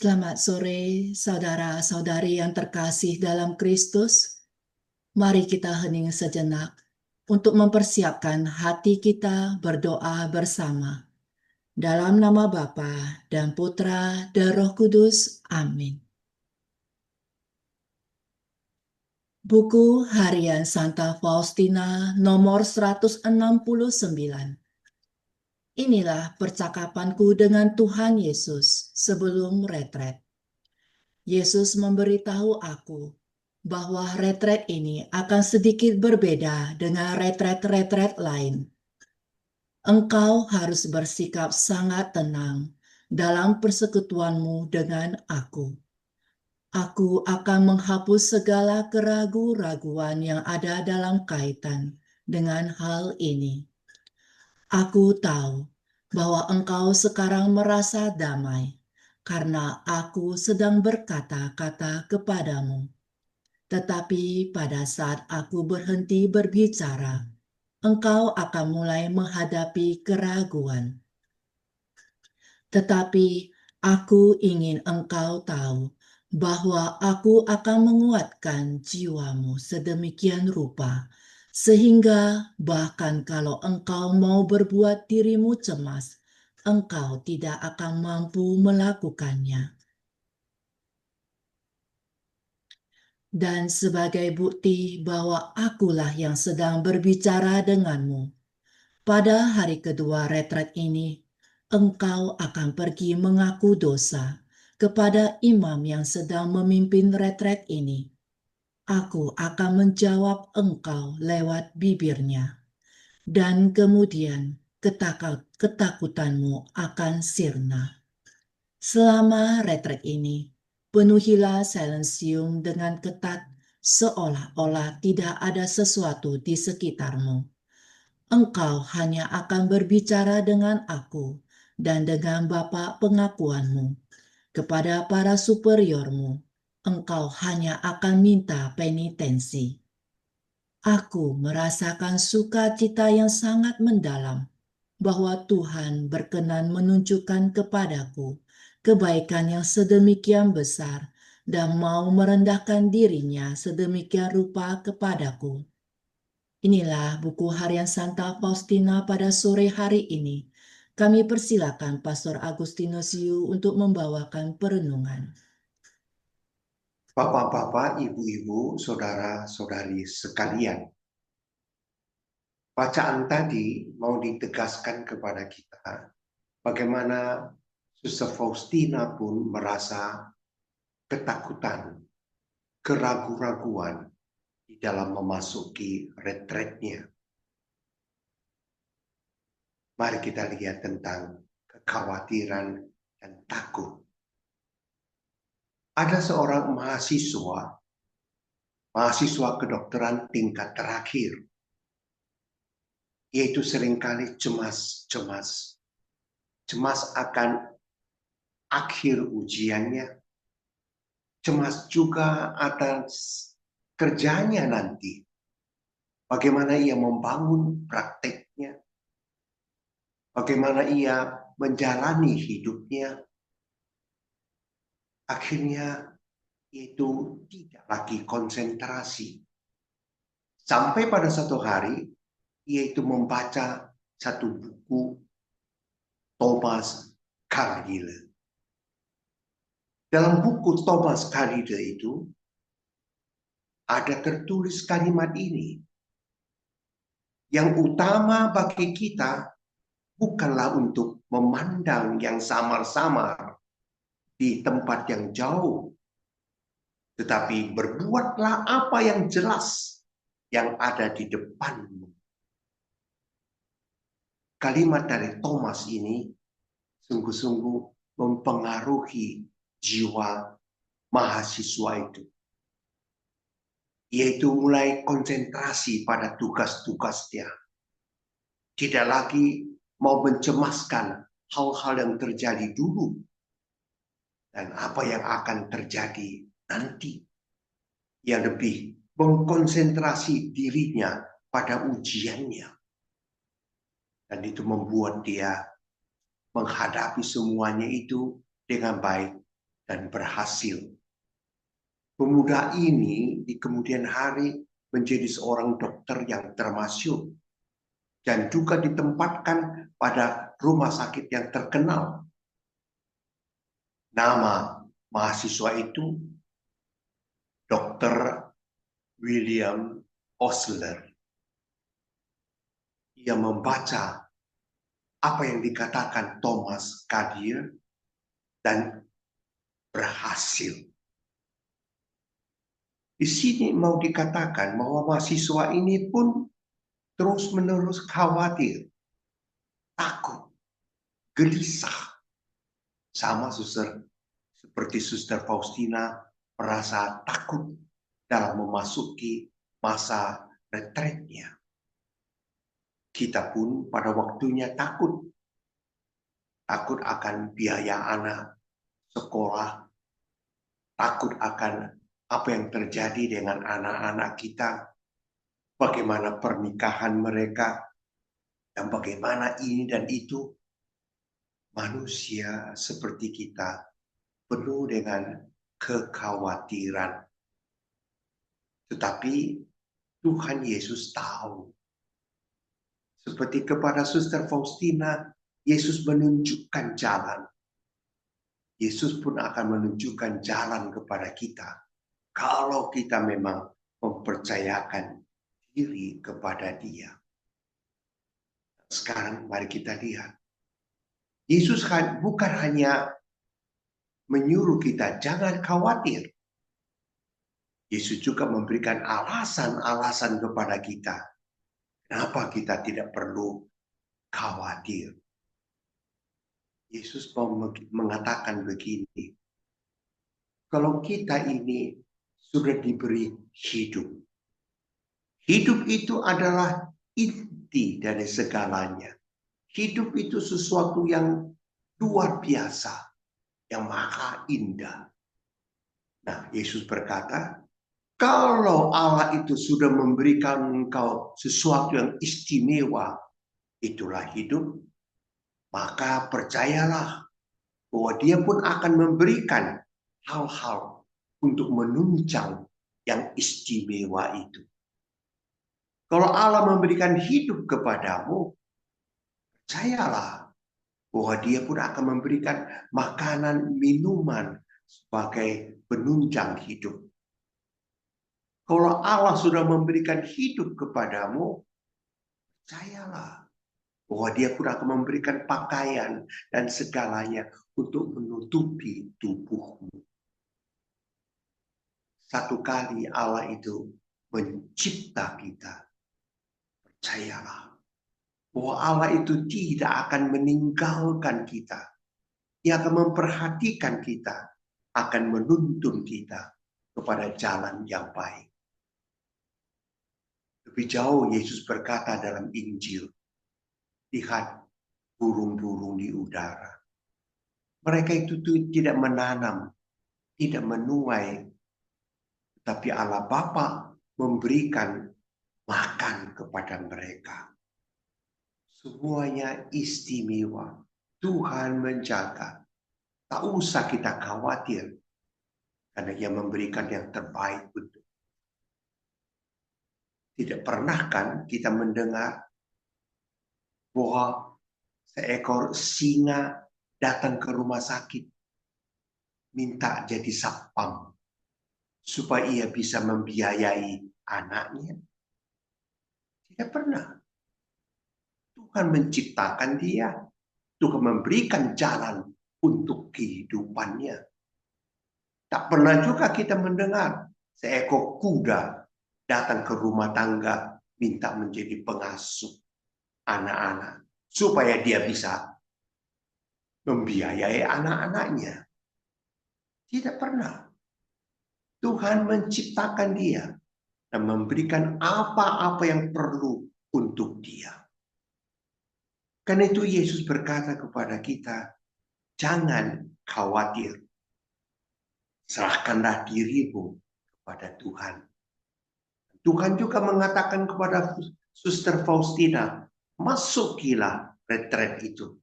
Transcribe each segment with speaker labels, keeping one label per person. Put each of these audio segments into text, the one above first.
Speaker 1: Selamat sore, saudara-saudari yang terkasih dalam Kristus. Mari kita hening sejenak untuk mempersiapkan hati kita berdoa bersama. Dalam nama Bapa dan Putra dan Roh Kudus. Amin. Buku Harian Santa Faustina nomor 169. Inilah percakapanku dengan Tuhan Yesus sebelum retret. Yesus memberitahu aku bahwa retret ini akan sedikit berbeda dengan retret-retret lain. Engkau harus bersikap sangat tenang dalam persekutuanmu dengan aku. Aku akan menghapus segala keraguan-raguan yang ada dalam kaitan dengan hal ini. Aku tahu bahwa engkau sekarang merasa damai karena aku sedang berkata-kata kepadamu. Tetapi pada saat aku berhenti berbicara, engkau akan mulai menghadapi keraguan. Tetapi aku ingin engkau tahu bahwa aku akan menguatkan jiwamu sedemikian rupa, sehingga bahkan kalau engkau mau berbuat dirimu cemas, engkau tidak akan mampu melakukannya. Dan sebagai bukti bahwa akulah yang sedang berbicara denganmu, pada hari kedua retret ini, engkau akan pergi mengaku dosa kepada imam yang sedang memimpin retret ini. Aku akan menjawab engkau lewat bibirnya, dan kemudian ketakutanmu akan sirna. Selama retret ini, penuhilah silensium dengan ketat, seolah-olah tidak ada sesuatu di sekitarmu. Engkau hanya akan berbicara dengan aku dan dengan Bapa pengakuanmu. Kepada para superiormu, engkau hanya akan minta penitensi. Aku merasakan sukacita yang sangat mendalam bahwa Tuhan berkenan menunjukkan kepadaku kebaikan yang sedemikian besar dan mau merendahkan dirinya sedemikian rupa kepadaku. Inilah buku harian Santa Faustina pada sore hari ini. Kami persilakan Pastor Agustinus Yu untuk membawakan perenungan.
Speaker 2: Bapak-bapak, ibu-ibu, saudara-saudari sekalian. Bacaan tadi mau ditegaskan kepada kita bagaimana Suster Faustina pun merasa ketakutan, keraguan-raguan di dalam memasuki retretnya. Mari kita lihat tentang kekhawatiran dan takut. Ada seorang mahasiswa kedokteran tingkat terakhir, yaitu seringkali cemas akan akhir ujiannya, cemas juga atas kerjanya nanti, bagaimana ia membangun prakteknya, bagaimana ia menjalani hidupnya. Akhirnya itu tidak lagi konsentrasi. Sampai pada satu hari, ia itu membaca satu buku Thomas Carlyle. Dalam buku Thomas Carlyle itu ada tertulis kalimat ini. Yang utama bagi kita bukanlah untuk memandang yang samar-samar di tempat yang jauh, tetapi berbuatlah apa yang jelas yang ada di depanmu. Kalimat dari Thomas ini sungguh-sungguh mempengaruhi jiwa mahasiswa itu. Yaitu mulai konsentrasi pada tugas-tugasnya. Tidak lagi mau mencemaskan hal-hal yang terjadi dulu dan apa yang akan terjadi nanti. Yang lebih mengkonsentrasi dirinya pada ujiannya. Dan itu membuat dia menghadapi semuanya itu dengan baik dan berhasil. Pemuda ini di kemudian hari menjadi seorang dokter yang termasyhur dan juga ditempatkan pada rumah sakit yang terkenal. Nama mahasiswa itu Dr. William Osler. Ia membaca apa yang dikatakan Thomas Kadir dan berhasil. Di sini mau dikatakan bahwa mahasiswa ini pun terus-menerus khawatir, takut, gelisah. Sama seperti Suster Faustina merasa takut dalam memasuki masa retretnya. Kita pun pada waktunya takut. Takut akan biaya anak sekolah. Takut akan apa yang terjadi dengan anak-anak kita. Bagaimana pernikahan mereka. Dan bagaimana ini dan itu. Manusia seperti kita penuh dengan kekhawatiran. Tetapi Tuhan Yesus tahu. Seperti kepada Suster Faustina, Yesus menunjukkan jalan. Yesus pun akan menunjukkan jalan kepada kita. Kalau kita memang mempercayakan diri kepada Dia. Sekarang mari kita lihat. Yesus bukan hanya menyuruh kita jangan khawatir. Yesus juga memberikan alasan-alasan kepada kita. Kenapa kita tidak perlu khawatir? Yesus mengatakan begini. Kalau kita ini sudah diberi hidup. Hidup itu adalah inti dari segalanya. Hidup itu sesuatu yang luar biasa. Yang maha indah. Nah, Yesus berkata, kalau Allah itu sudah memberikan engkau sesuatu yang istimewa, itulah hidup, maka percayalah bahwa Dia pun akan memberikan hal-hal untuk menunjang yang istimewa itu. Kalau Allah memberikan hidup kepadamu, percayalah bahwa Dia pun akan memberikan makanan, minuman sebagai penunjang hidup. Kalau Allah sudah memberikan hidup kepadamu, percayalah bahwa Dia pun akan memberikan pakaian dan segalanya untuk menutupi tubuhmu. Satu kali Allah itu mencipta kita. Percayalah bahwa Allah itu tidak akan meninggalkan kita. Dia akan memperhatikan kita, akan menuntun kita kepada jalan yang baik. Lebih jauh Yesus berkata dalam Injil, lihat burung-burung di udara. Mereka itu tidak menanam, tidak menuai, tapi Allah Bapa memberikan makan kepada mereka. Semuanya istimewa. Tuhan menjaga. Tak usah kita khawatir, karena Dia memberikan yang terbaik untuk. Tidak pernah kan kita mendengar bahwa seekor singa datang ke rumah sakit, minta jadi satpam, supaya ia bisa membiayai anaknya? Tidak pernah. Tuhan menciptakan dia. Tuhan memberikan jalan untuk kehidupannya. Tak pernah juga kita mendengar seekor kuda datang ke rumah tangga minta menjadi pengasuh anak-anak supaya dia bisa membiayai anak-anaknya. Tidak pernah. Tuhan menciptakan dia dan memberikan apa-apa yang perlu untuk dia. Karena itu Yesus berkata kepada kita, jangan khawatir. Serahkanlah dirimu kepada Tuhan. Tuhan juga mengatakan kepada Suster Faustina, masukilah retret itu.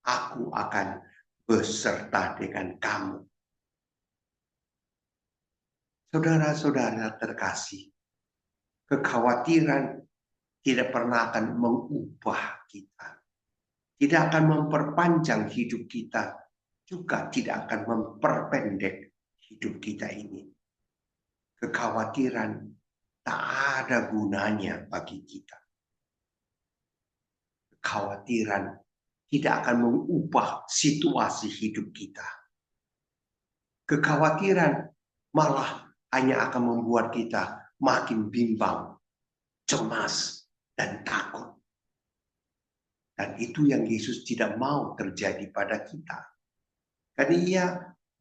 Speaker 2: Aku akan beserta dengan kamu. Saudara-saudara terkasih, kekhawatiran tidak pernah akan mengubah kita. Tidak akan memperpanjang hidup kita. Juga tidak akan memperpendek hidup kita ini. Kekhawatiran tak ada gunanya bagi kita. Kekhawatiran tidak akan mengubah situasi hidup kita. Kekhawatiran malah hanya akan membuat kita makin bimbang, cemas, dan takut. Dan itu yang Yesus tidak mau terjadi pada kita. Karena Ia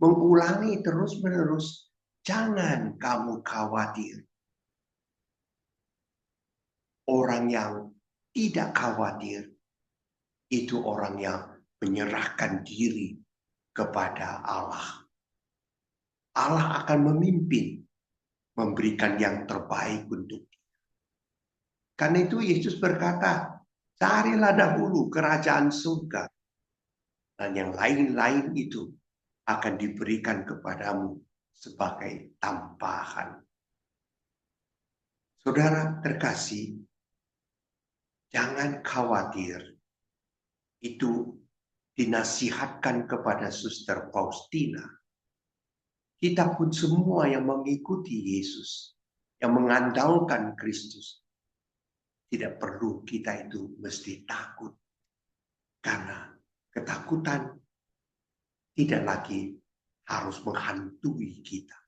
Speaker 2: mengulangi terus-menerus, jangan kamu khawatir. Orang yang tidak khawatir, itu orang yang menyerahkan diri kepada Allah. Allah akan memimpin, memberikan yang terbaik untuk kita. Karena itu Yesus berkata, carilah dahulu kerajaan surga. Dan yang lain-lain itu akan diberikan kepadamu sebagai tambahan. Saudara terkasih, jangan khawatir. Itu dinasihatkan kepada Suster Faustina. Kita pun semua yang mengikuti Yesus, yang mengandalkan Kristus, tidak perlu kita itu mesti takut. Karena ketakutan tidak lagi harus menghantui kita.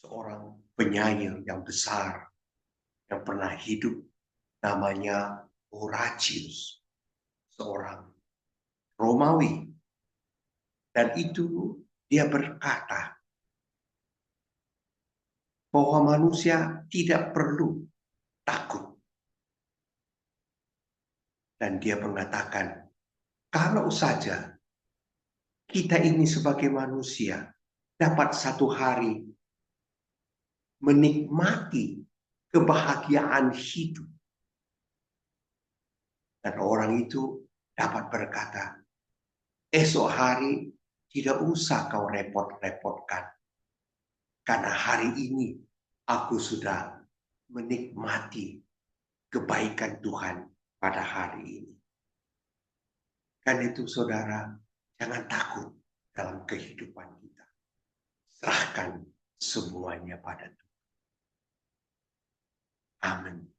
Speaker 2: Seorang penyair yang besar yang pernah hidup namanya Horatius, seorang Romawi. Dan itu dia berkata bahwa manusia tidak perlu takut. Dan dia mengatakan, kalau saja kita ini sebagai manusia dapat satu hari menikmati kebahagiaan hidup. Dan orang itu dapat berkata, esok hari tidak usah kau repot-repotkan. Karena hari ini aku sudah menikmati kebaikan Tuhan pada hari ini. Karena itu saudara, jangan takut dalam kehidupan kita. Serahkan semuanya pada Tuhan. Amin.